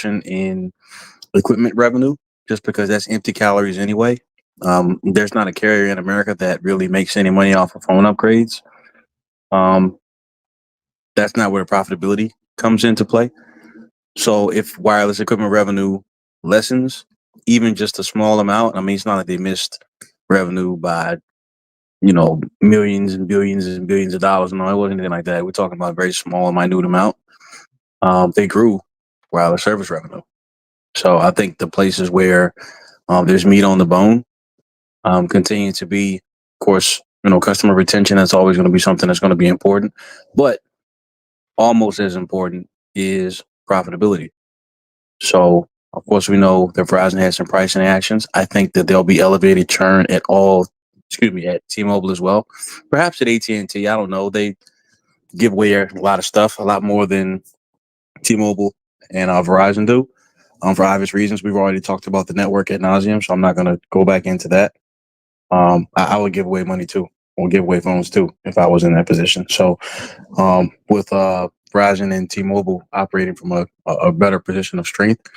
reduction in equipment revenue, just because that's empty calories anyway. There's not a carrier in America that really makes any money off of phone upgrades. That's not where profitability comes into play. So if wireless equipment revenue lessens, even just a small amount, I mean, it's not like they missed revenue by, millions and billions of dollars. No, it wasn't anything like that. We're talking about a very small, minute amount. They grew wireless service revenue. So I think the places where there's meat on the bone continue to be, of course, customer retention. That's always going to be something that's going to be important. But almost as important is profitability. So, of course, we know that Verizon has some pricing actions. I think that there'll be elevated churn at T-Mobile as well. Perhaps at AT&T, I don't know. They give away a lot of stuff, a lot more than T-Mobile and Verizon do. For obvious reasons, we've already talked about the network ad nauseum, so I'm not going to go back into that. I would give away money too, or give away phones too, if I was in that position. So, with Verizon and T-Mobile operating from a better position of strength,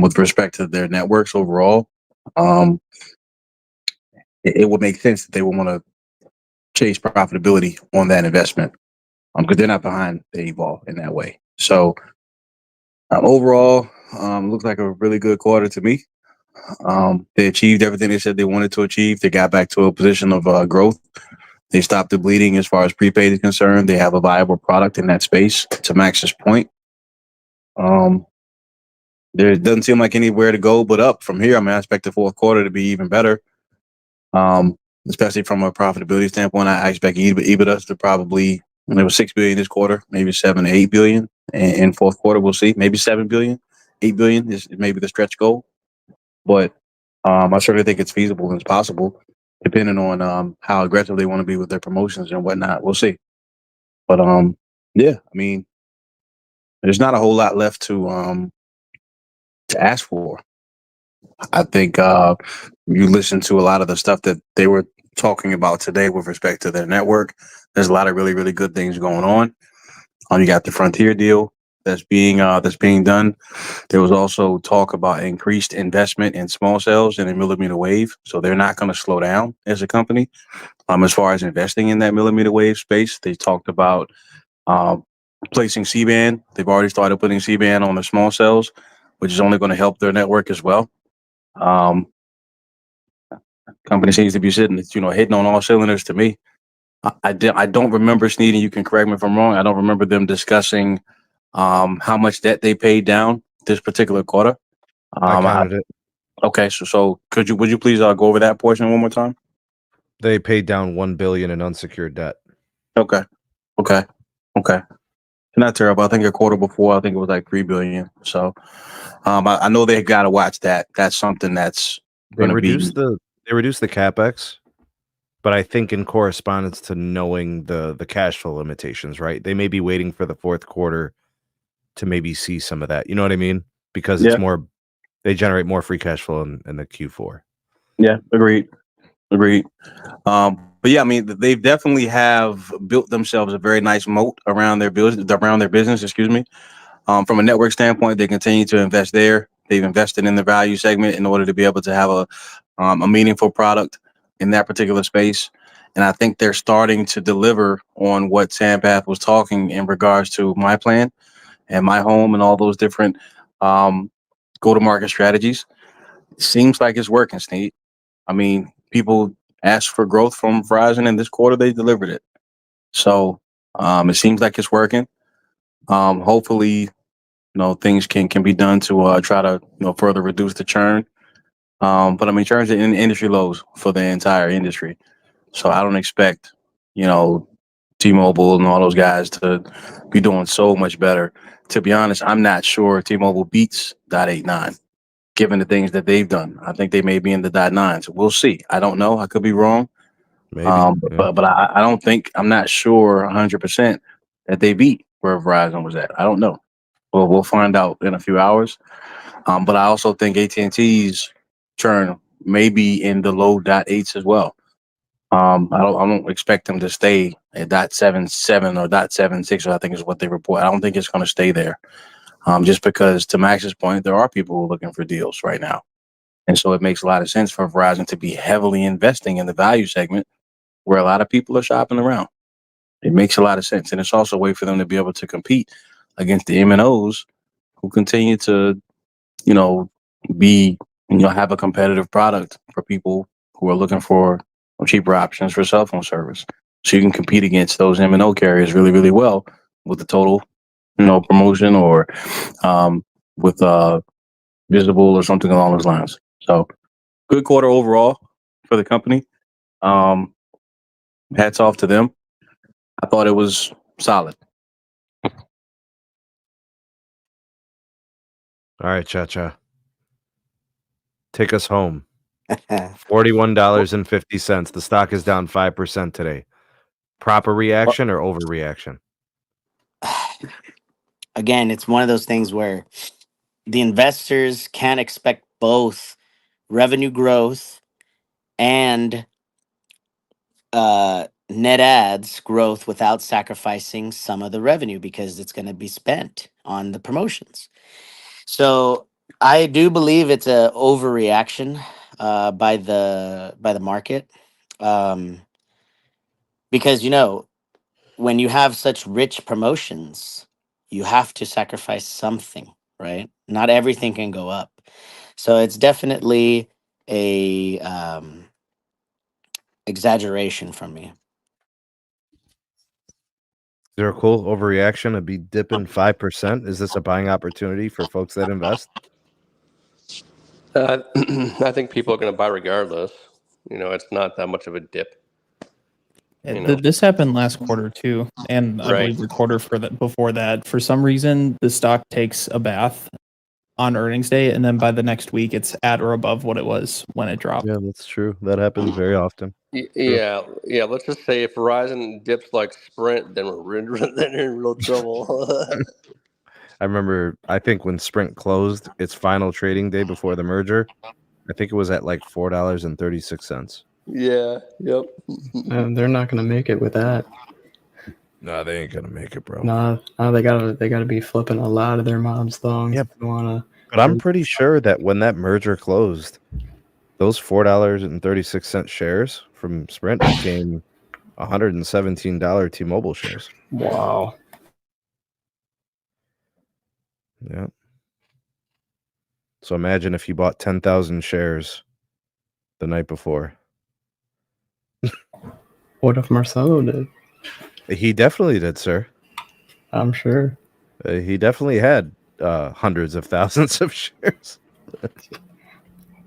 with respect to their networks overall, it would make sense that they would want to chase profitability on that investment, because they're not behind the eight ball in that way. So, overall, looks like a really good quarter to me. They achieved everything they said they wanted to achieve. They got back to a position of growth. They stopped the bleeding as far as prepaid is concerned. They have a viable product in that space. To Max's point, there doesn't seem like anywhere to go but up from here. I mean, I expect the fourth quarter to be even better, especially from a profitability standpoint. I expect EBITDA to probably, when it was $6 billion this quarter, maybe $7 to $8 billion. In fourth quarter, we'll see. Maybe $7 billion, $8 billion is maybe the stretch goal. But I certainly think it's feasible and it's possible, depending on how aggressive they want to be with their promotions and whatnot. We'll see. But yeah, I mean, there's not a whole lot left to ask for. I think you listen to a lot of the stuff that they were talking about today with respect to their network. There's a lot of really, really good things going on. You got the Frontier deal that's being done. There was also talk about increased investment in small cells and in millimeter wave. So they're not going to slow down as a company. As far as investing in that millimeter wave space, they talked about placing C-band. They've already started putting C-band on the small cells, which is only going to help their network as well. Company seems to be hitting on all cylinders to me. I don't remember, Sneed, and you can correct me if I'm wrong. I don't remember them discussing how much debt they paid down this particular quarter. I counted it. Okay, so would you please go over that portion one more time? They paid down $1 billion in unsecured debt. Okay. Not terrible. I think a quarter before, I think it was like $3 billion. So, I know they've got to watch that. That's something that's going to be. They reduced the capex, but I think in correspondence to knowing the cash flow limitations, right? They may be waiting for the fourth quarter to maybe see some of that. You know what I mean? Because it's more, they generate more free cash flow in the Q4. Yeah, agreed. But yeah, I mean, they definitely have built themselves a very nice moat around their business. Excuse me. From a network standpoint, they continue to invest there. They've invested in the value segment in order to be able to have a meaningful product in that particular space. And I think they're starting to deliver on what Sampath was talking in regards to my plan and my home and all those different go-to-market strategies. It seems like it's working, Sneed. I mean, people asked for growth from Verizon, and this quarter they delivered it. So it seems like it's working. Hopefully, things can be done to try to further reduce the churn. But I mean, churn's in industry lows for the entire industry. So I don't expect T-Mobile and all those guys to be doing so much better. To be honest, I'm not sure T-Mobile beats .89. Given the things that they've done, I think they may be in the .9s. We'll see. I don't know. I could be wrong. Maybe. But I don't think, I'm not sure 100% that they beat where Verizon was at. I don't know. Well, we'll find out in a few hours. But I also think AT&T's churn may be in the low .8s as well. I don't expect them to stay at .77 or .76, I think is what they report. I don't think it's going to stay there. Just because, to Max's point, there are people who are looking for deals right now. And so it makes a lot of sense for Verizon to be heavily investing in the value segment where a lot of people are shopping around. It makes a lot of sense. And it's also a way for them to be able to compete against the MNOs who continue to, have a competitive product for people who are looking for cheaper options for cell phone service. So you can compete against those MNO carriers really, really well with the total, promotion or with Visible or something along those lines. So good quarter overall for the company. Hats off to them. I thought it was solid. All right, Cha-Cha. Take us home. $41.50. The stock is down 5% today. Proper reaction or overreaction? Again, it's one of those things where the investors can't expect both revenue growth and net ads growth without sacrificing some of the revenue because it's going to be spent on the promotions. So I do believe it's a overreaction by the market, because when you have such rich promotions, you have to sacrifice something, right? Not everything can go up. So it's definitely a exaggeration from me. Is there a cool overreaction to be dipping 5%? Is this a buying opportunity for folks that invest? I think people are going to buy regardless. It's not that much of a dip. This happened last quarter too, and I believe the quarter before that. For some reason, the stock takes a bath on earnings day, and then by the next week, it's at or above what it was when it dropped. Yeah, that's true. That happens very often. Yeah. Let's just say if Verizon dips like Sprint, then we're in real trouble. I remember, I think when Sprint closed its final trading day before the merger, I think it was at like $4.36. Yeah. Yep. They're not gonna make it with that. No, they ain't gonna make it, bro. No, they gotta be flipping a lot of their mobs thongs. Yep. If they wanna. But I'm pretty sure that when that merger closed, those $4.36 shares from Sprint became $117 T-Mobile shares. Wow. Yeah. So imagine if you bought 10,000 shares the night before. What if Marcelo did? He definitely did, sir. I'm sure. He definitely had hundreds of thousands of shares.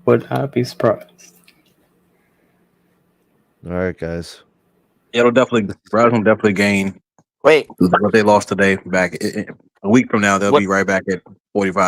Would not be surprised. All right, guys. Yeah, Verizon will definitely gain. Wait, What they lost today back a week from now, they'll be right back at 45.